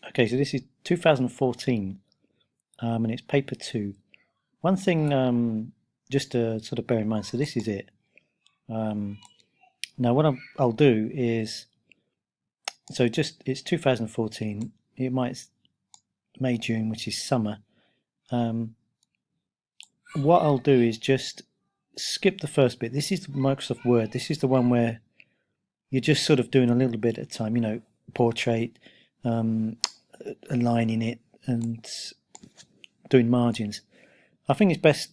Okay, so this is 2014, and it's paper 2. One thing just to sort of bear in mind, so this is it. Now what I'll do is, so just, it's 2014, it might, May, June, which is summer. What I'll do is just skip the first bit. This is Microsoft Word. This is the one where you're just sort of doing a little bit at a time, portrait, aligning it and doing margins. I think it's best,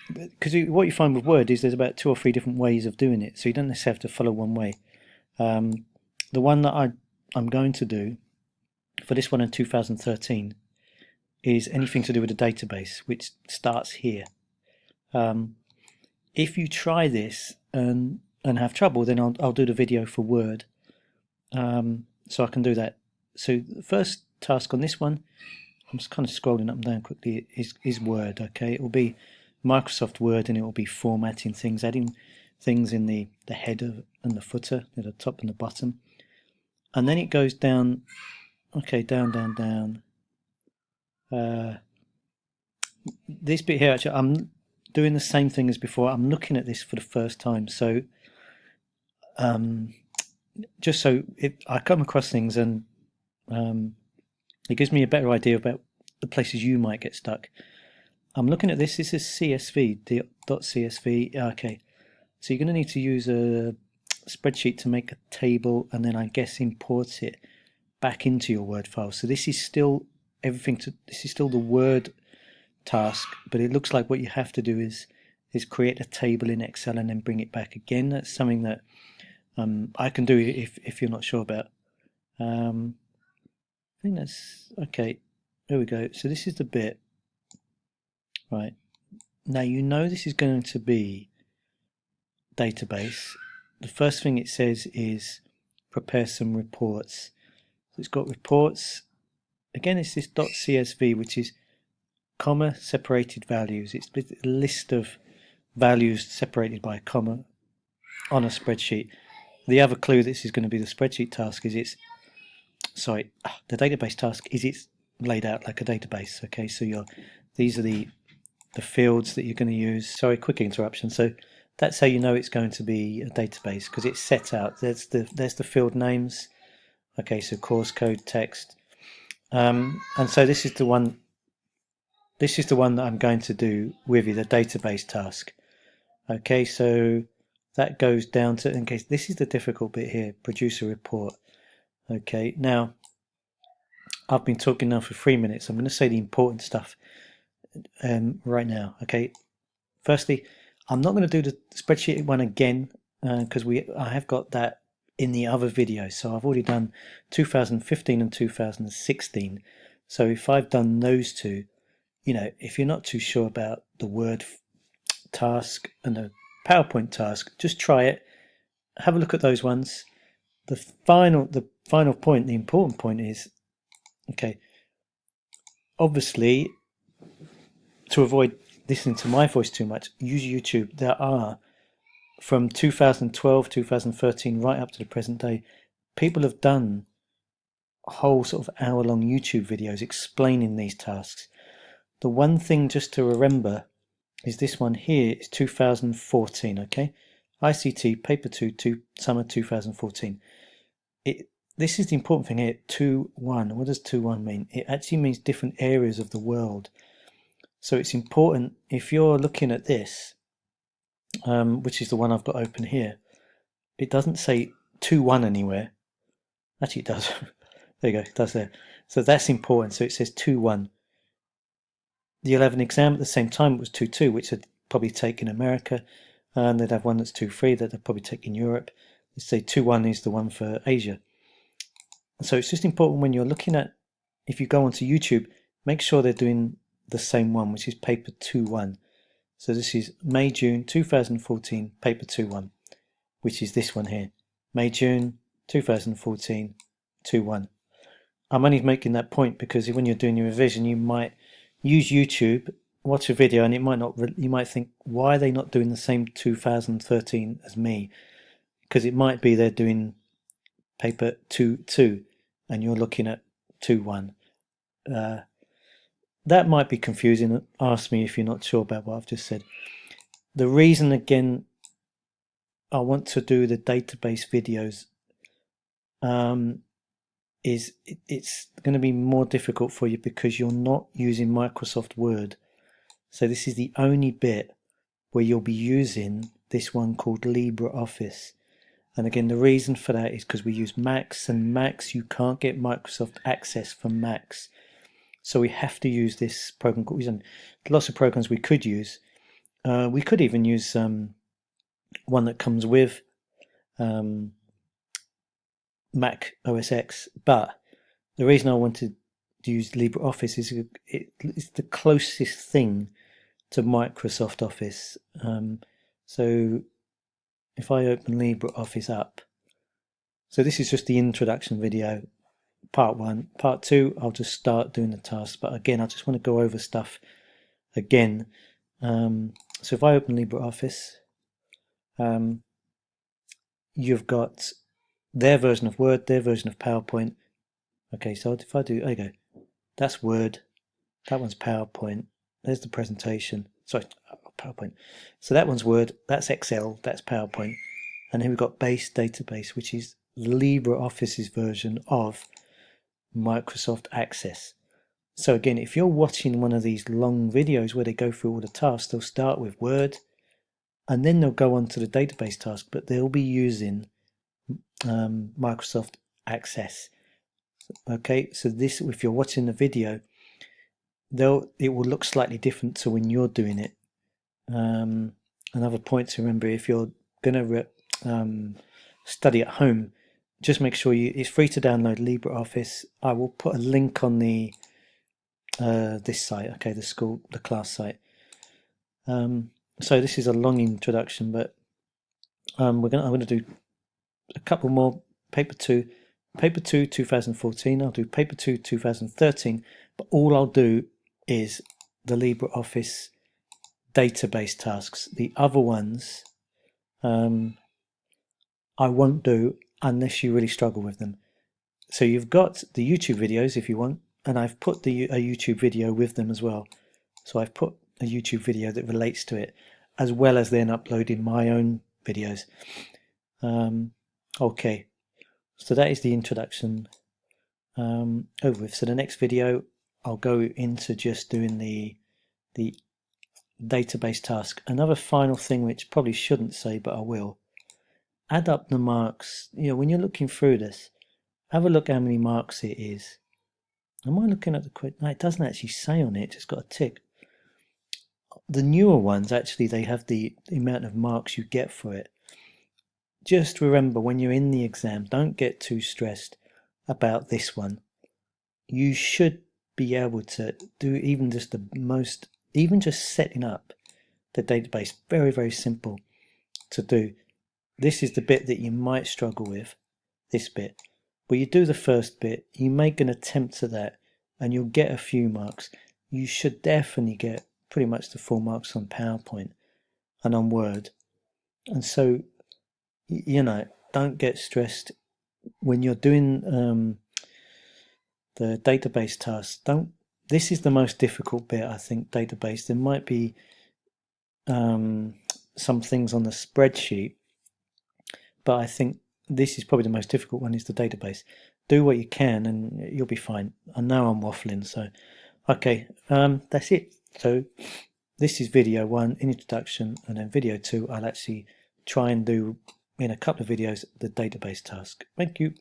because what you find with Word is there's about 2 or 3 different ways of doing it, so you don't necessarily have to follow one way. The one that I'm going to do for this one in 2013 is anything to do with a database, which starts here. If you try this and have trouble, then I'll do the video for Word, so I can do that. So the first task on this one, I'm just kind of scrolling up and down quickly, is Word. Okay, it will be Microsoft Word, and it will be formatting things, adding things in the header and the footer, at the top and the bottom, and then it goes down. Okay, down. This bit here, actually, I'm doing the same thing as before. I'm looking at this for the first time, so just so I come across things, and it gives me a better idea about the places you might get stuck. I'm looking at this. This is CSV, .csv. Okay, so you're going to need to use a spreadsheet to make a table, and then I guess import it back into your Word file. So this is still this is still the Word task, but it looks like what you have to do is create a table in Excel and then bring it back again. That's something that I can do if you're not sure about. I think that's okay. There we go. So this is the bit. Right. Now this is going to be database. The first thing it says is prepare some reports. So it's got reports. Again, it's this .csv, which is comma separated values. It's a list of values separated by a comma on a spreadsheet. The other clue this is going to be the spreadsheet task is the database task is it's laid out like a database. Okay, so these are the fields that you're going to use. Sorry, quick interruption. So that's how you know it's going to be a database, because it's set out. There's the field names. Okay, so course code, text, and so this is the one. This is the one that I'm going to do with you, the database task. Okay, so that goes down to, in case, this is the difficult bit here, produce a report. Okay, now I've been talking now for 3 minutes. I'm going to say the important stuff right now. Okay, firstly, I'm not going to do the spreadsheet one again, because I have got that in the other video. So I've already done 2015 and 2016. So if I've done those two, if you're not too sure about the Word task and the PowerPoint task, just try it. Have a look at those ones. The final point, the important point is, okay, obviously, to avoid listening to my voice too much, use YouTube. There are, from 2012, 2013, right up to the present day, people have done whole sort of hour-long YouTube videos explaining these tasks. The one thing just to remember is this one here is 2014, okay? ICT Paper 2, Summer 2014. This is the important thing here, 2.1. What does 2.1 mean? It actually means different areas of the world. So it's important, if you're looking at this, which is the one I've got open here, it doesn't say 2.1 anywhere. Actually, it does. There you go, it does there. So that's important. So it says 2.1. You'll have an exam at the same time. It was 2.2, which they'd probably take in America, and they'd have one that's 2.3 that they'd probably take in Europe. Let's say 2.1 is the one for Asia. So it's just important when you're looking at, if you go onto YouTube, make sure they're doing the same one, which is paper 2.1. So this is May, June 2014, paper 2.1, which is this one here. May, June 2014, 2.1. I'm only making that point because when you're doing your revision, you might use YouTube, watch a video, and you might think, why are they not doing the same 2013 as me? Because it might be they're doing paper 2.2 and you're looking at Paper21. That might be confusing. Ask me if you're not sure about what I've just said. The reason, again, I want to do the database videos is it's going to be more difficult for you because you're not using Microsoft Word. So this is the only bit where you'll be using this one called LibreOffice. And again, the reason for that is because we use Macs, and Macs, you can't get Microsoft Access for Macs. So we have to use this program. Lots of programs we could use. We could even use one that comes with Mac OS X. But the reason I wanted to use LibreOffice is it's the closest thing to Microsoft Office. So if I open LibreOffice up, so this is just the introduction video, part 1. Part 2, I'll just start doing the task. But again, I just want to go over stuff again. So if I open LibreOffice, you've got their version of Word, their version of PowerPoint. Okay, so if I do, there you go. That's Word. That one's PowerPoint. There's the presentation. Sorry, PowerPoint. So that one's Word. That's Excel. That's PowerPoint. And then we've got Base Database, which is LibreOffice's version of Microsoft Access. So again, if you're watching one of these long videos where they go through all the tasks, they'll start with Word, and then they'll go on to the database task, but they'll be using Microsoft Access. Okay, so this, if you're watching the video, it will look slightly different to when you're doing it. Another point to remember, if you're going to study at home, just make sure it's free to download LibreOffice. I will put a link on the this site, okay, the class site. So this is a long introduction, but I'm going to do a couple more. Paper 2 2014. I'll do Paper 2 2013, but all I'll do is the LibreOffice database tasks. The other ones I won't do unless you really struggle with them. So you've got the YouTube videos if you want, and I've put a YouTube video with them as well. So I've put a YouTube video that relates to it, as well as then uploading my own videos. Okay, so that is the introduction over with. So the next video, I'll go into just doing the database task. Another final thing, which probably shouldn't say, but I will. Add up the marks. When you're looking through this, have a look how many marks it is. Am I looking at the question? No, it doesn't actually say on it. It's just got a tick. The newer ones, actually, they have the amount of marks you get for it. Just remember, when you're in the exam, don't get too stressed about this one. You should be able to do even just setting up the database. Very, very simple to do. This is the bit that you might struggle with, this bit. But you do the first bit, you make an attempt at that, and you'll get a few marks. You should definitely get pretty much the full marks on PowerPoint and on Word. And so, don't get stressed when you're doing the database tasks. This is the most difficult bit, I think, database. There might be some things on the spreadsheet, but I think this is probably the most difficult one, is the database. Do what you can and you'll be fine. I know I'm waffling, so okay, that's it. So this is video 1, introduction, and then video 2, I'll actually try and do in a couple of videos the database task. Thank you.